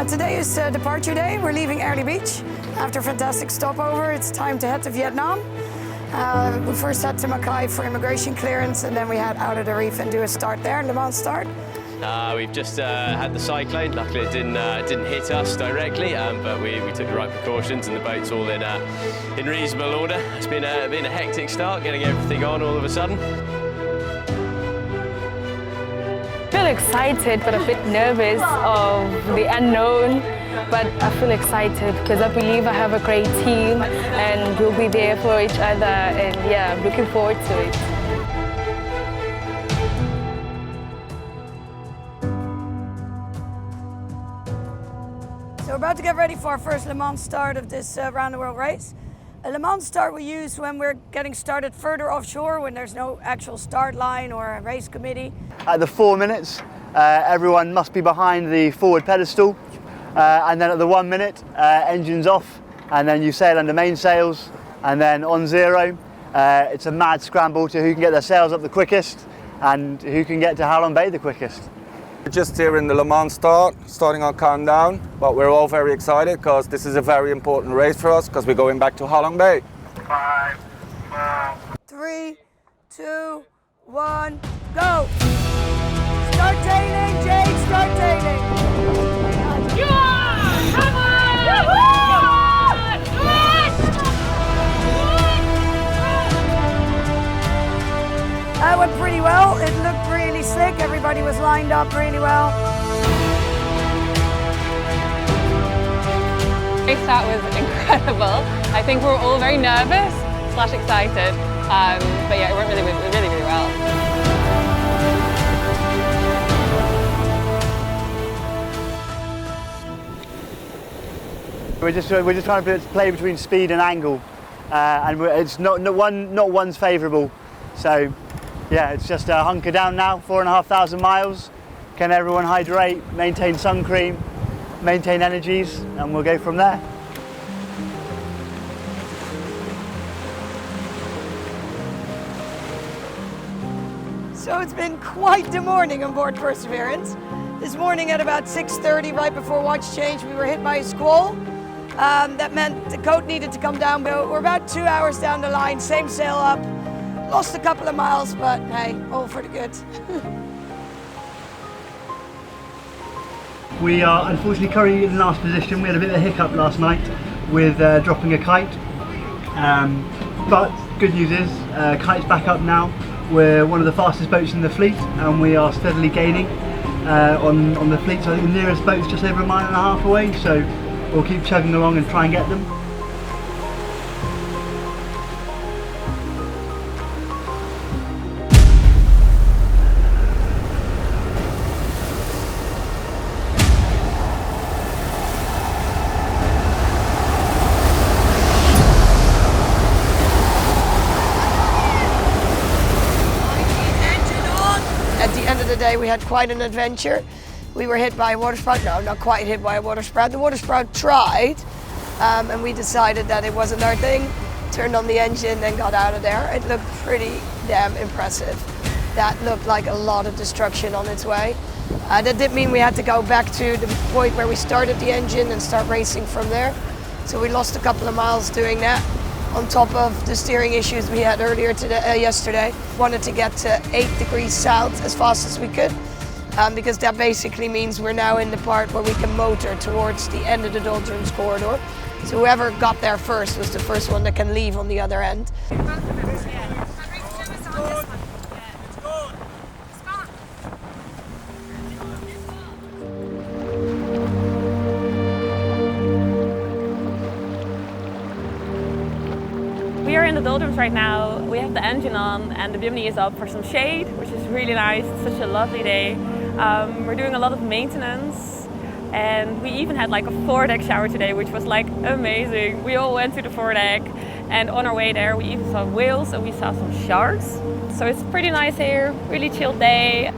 Today is departure day. We're leaving Airlie Beach. After a fantastic stopover, it's time to head to Vietnam. We first had to Mackay for immigration clearance, and then we head out of the reef and do a start there, Le Mans start. We've just had the cyclone. Luckily it didn't hit us directly, but we took the right precautions and the boat's all in reasonable order. It's been a hectic start, getting everything on all of a sudden. I feel excited but a bit nervous of the unknown, but I feel excited because I believe I have a great team and we'll be there for each other, and yeah, I'm looking forward to it. So we're about to get ready for our first Le Mans start of this round the world race. A Le Mans start we use when we're getting started further offshore, when there's no actual start line or a race committee. At the 4 minutes, everyone must be behind the forward pedestal, and then at the 1 minute, engines off, and then you sail under main sails, and then on 0, it's a mad scramble to who can get their sails up the quickest and who can get to Halong Bay the quickest. We're just here in the Le Mans starting our countdown, but we're all very excited because this is a very important race for us because we're going back to Halong Bay. 5, 4, 3, 2, 1, go! Start tailing, Jade, start tailing! Yeah! Come on! That went pretty well. It looked really slick. Everybody was lined up really well. That was incredible. I think we're all very nervous / excited, but yeah, it went really well. We're just trying to play between speed and angle, and it's not one's favourable. So yeah, it's just hunker down now. 4,500 miles. Can everyone hydrate, maintain sun cream, maintain energies, and we'll go from there. So it's been quite the morning on board Perseverance. This morning at about 6:30, right before watch change, we were hit by a squall. That meant the coat needed to come down. We're about 2 hours down the line, same sail up. Lost a couple of miles, but hey, all for the good. We are unfortunately currently in last position. We had a bit of a hiccup last night with dropping a kite, but good news is kite's back up now. We're one of the fastest boats in the fleet, and we are steadily gaining on the fleet. So I think the nearest boat's just over 1.5 miles away, so we'll keep chugging along and try and get them. At the end of the day, we had quite an adventure. We were hit by a watersprout. No, not quite hit by a watersprout. The watersprout tried, and we decided that it wasn't our thing. Turned on the engine and got out of there. It looked pretty damn impressive. That looked like a lot of destruction on its way. That did mean we had to go back to the point where we started the engine and start racing from there. So we lost a couple of miles doing that. On top of the steering issues we had earlier yesterday. Wanted to get to 8 degrees south as fast as we could, because that basically means we're now in the part where we can motor towards the end of the doldrums corridor. So whoever got there first was the first one that can leave on the other end. We are in the doldrums right now. We have the engine on and the bimini is up for some shade, which is really nice. It's such a lovely day. We're doing a lot of maintenance, and we even had like a foredeck shower today, which was like amazing. We all went to the foredeck, and on our way there we even saw whales and we saw some sharks. So it's pretty nice here, really chill day.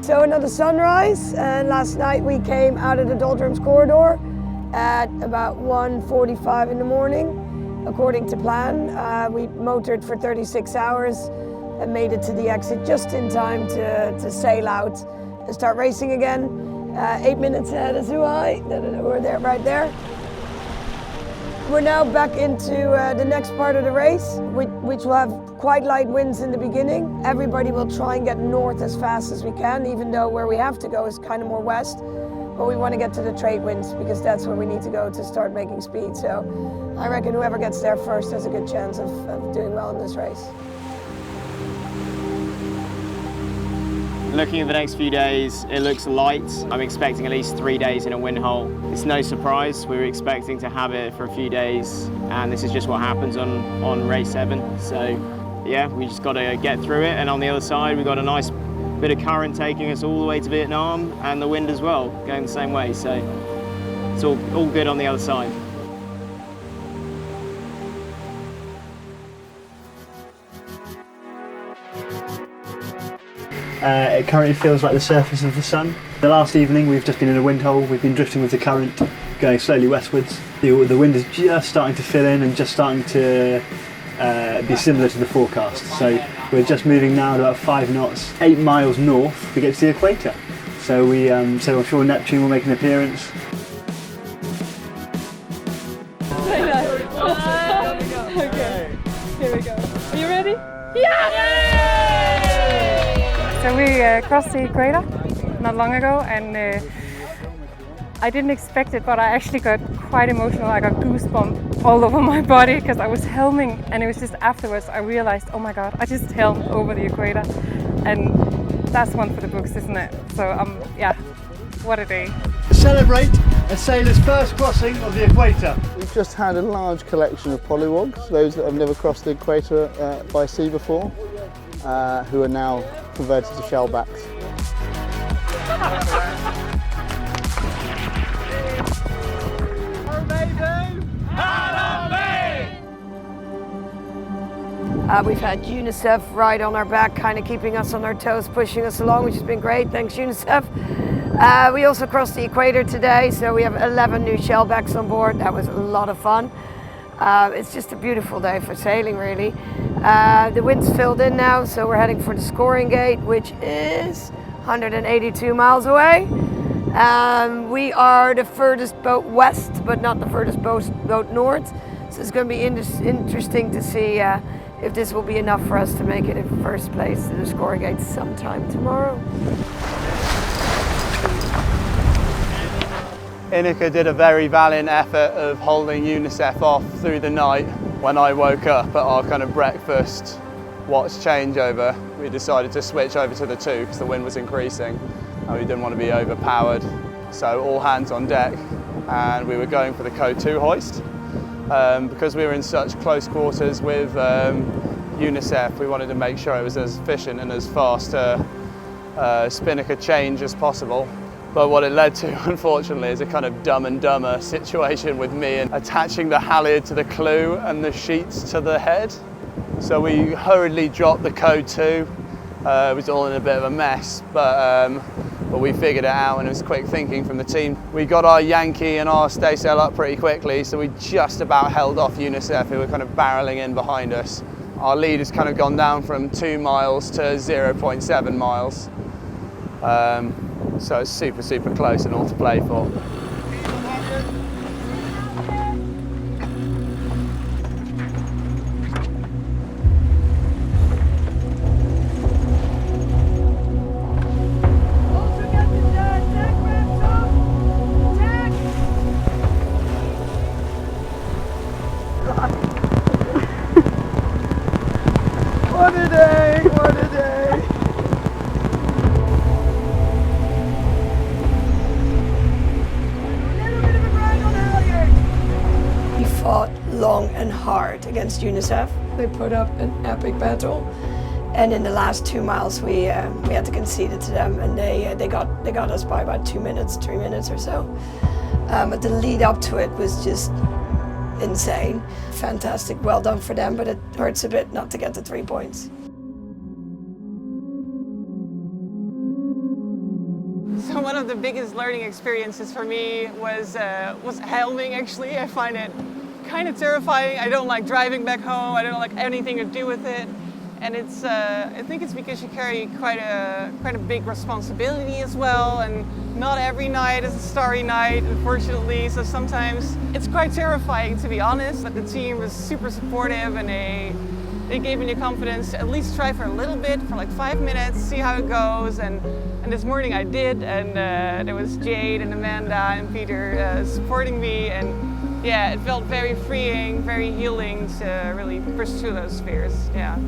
So another sunrise, and last night we came out of the doldrums corridor at about 1:45 in the morning, according to plan. We motored for 36 hours and made it to the exit just in time to sail out and start racing again. 8 minutes ahead of Zuhai. We're there, right there. We're now back into the next part of the race, which will have quite light winds in the beginning. Everybody will try and get north as fast as we can, even though where we have to go is kind of more west. But we want to get to the trade winds because that's where we need to go to start making speed. So I reckon whoever gets there first has a good chance of doing well in this race. Looking at the next few days, it looks light. I'm expecting at least 3 days in a wind hole. It's no surprise, we were expecting to have it for a few days, and this is just what happens on race 7. So yeah, we just got to get through it, and on the other side we've got a nice bit of current taking us all the way to Vietnam, and the wind as well, going the same way, so it's all good on the other side. It currently feels like the surface of the sun. The last evening we've just been in a wind hole, we've been drifting with the current, going slowly westwards. The wind is just starting to fill in and just starting to be similar to the forecast. So we're just moving now at about 5 knots, 8 miles north to get to the equator. So I'm sure Neptune will make an appearance. Okay, here we go. Are you ready? Yeah! So we crossed the equator not long ago, and I didn't expect it, but I actually got quite emotional. I got goosebumps all over my body because I was helming, and it was just afterwards I realized, oh my god, I just helmed over the equator, and that's one for the books, isn't it? So yeah, what a day. Celebrate a sailor's first crossing of the equator. We've just had a large collection of polywogs, those that have never crossed the equator by sea before, who are now converted to shellbacks. We've had UNICEF right on our back, kind of keeping us on our toes, pushing us along, which has been great. Thanks, UNICEF. We also crossed the equator today, so we have 11 new shellbacks on board. That was a lot of fun. It's just a beautiful day for sailing, really. The wind's filled in now, so we're heading for the Scorching gate, which is 182 miles away. We are the furthest boat west, but not the furthest boat north. So it's going to be interesting to see if this will be enough for us to make it in first place to the Scorching gate sometime tomorrow. Ineke did a very valiant effort of holding UNICEF off through the night. When I woke up at our kind of breakfast watch changeover, we decided to switch over to the 2 because the wind was increasing and we didn't want to be overpowered. So all hands on deck, and we were going for the code 2 hoist. Because we were in such close quarters with UNICEF, we wanted to make sure it was as efficient and as fast a spinnaker change as possible. But what it led to, unfortunately, is a kind of Dumb and Dumber situation with me and attaching the halyard to the clew and the sheets to the head. So we hurriedly dropped the code 2. It was all in a bit of a mess, but we figured it out, and it was quick thinking from the team. We got our Yankee and our staysail up pretty quickly, so we just about held off UNICEF, who were kind of barreling in behind us. Our lead has kind of gone down from 2 miles to 0.7 miles. So it's super, super close and all to play for. What a day! What a day! We fought long and hard against UNICEF. They put up an epic battle, and in the last 2 miles we had to concede it to them, and they got us by about 2 minutes, 3 minutes or so. But the lead up to it was just insane. Fantastic, well done for them, but it hurts a bit not to get the 3 points. So one of the biggest learning experiences for me was helming, actually. I find it kind of terrifying. I don't like driving back home. I don't like anything to do with it. And it's I think it's because you carry quite a big responsibility as well, and not every night is a starry night, unfortunately. So sometimes it's quite terrifying, to be honest. But the team was super supportive, and they gave me the confidence to at least try for a little bit, for like 5 minutes, see how it goes. And this morning I did, and there was Jade and Amanda and Peter supporting me, and yeah, it felt very freeing, very healing to really push through those fears. Yeah.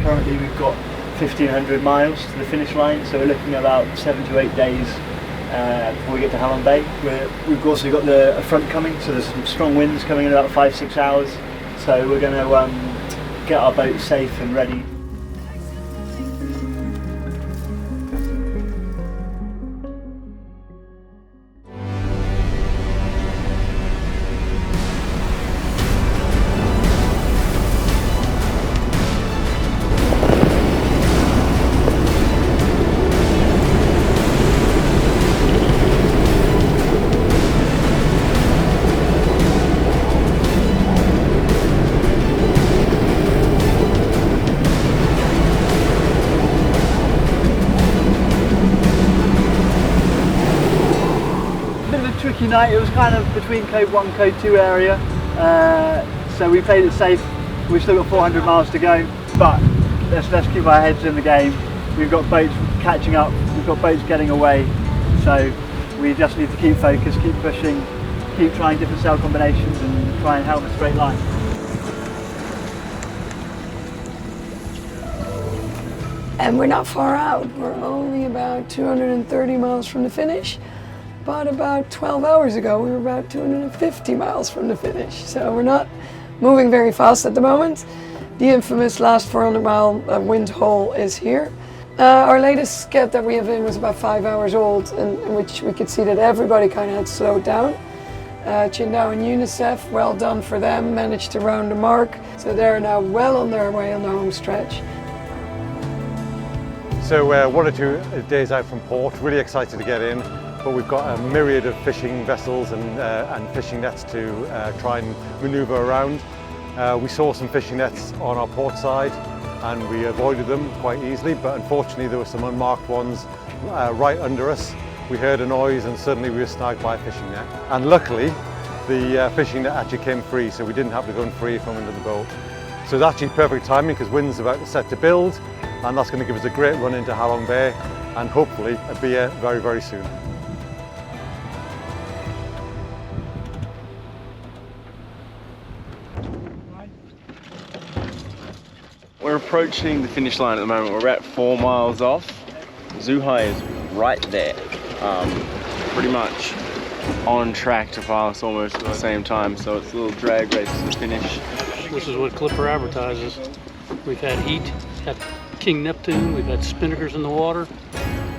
Currently we've got 1,500 miles to the finish line, so we're looking at about 7 to 8 days before we get to Halong Bay. We've also got a front coming, so there's some strong winds coming in about 5-6 hours, so we're going to get our boat safe and ready. Tricky night. It was kind of between code 1 and code 2 area, so we played it safe. We've still got 400 miles to go, but let's keep our heads in the game. We've got boats catching up, we've got boats getting away, so we just need to keep focused, keep pushing, keep trying different sail combinations and try and helm a straight line. And we're not far out. We're only about 230 miles from the finish. But about 12 hours ago, we were about 250 miles from the finish. So we're not moving very fast at the moment. The infamous last 400-mile wind hole is here. Our latest sked that we have in was about 5 hours old, in which we could see that everybody kind of had slowed down. Qingdao and UNICEF, well done for them, managed to round the mark. So they're now well on their way on the home stretch. So we're 1 or 2 days out from port, really excited to get in. But we've got a myriad of fishing vessels and fishing nets to try and manoeuvre around. We saw some fishing nets on our port side and we avoided them quite easily, but unfortunately there were some unmarked ones right under us. We heard a noise and suddenly we were snagged by a fishing net. And luckily the fishing net actually came free, so we didn't have to go and free from under the boat. So it's actually perfect timing because wind's about set to build, and that's going to give us a great run into Halong Bay and hopefully a beer very, very soon. We're approaching the finish line at the moment. We're about 4 miles off. Zhuhai is right there, pretty much on track to pass almost at the same time, so it's a little drag race to the finish. This is what Clipper advertises. We've had heat at King Neptune, we've had spinnakers in the water,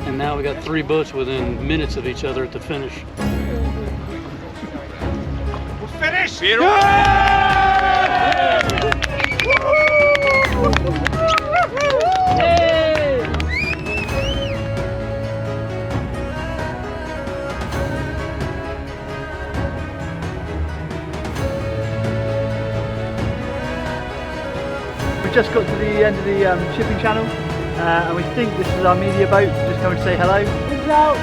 and now we got 3 boats within minutes of each other at the finish. We're finished! We've just got to the end of the shipping channel, and we think this is our media boat, just coming to say hello. Good out!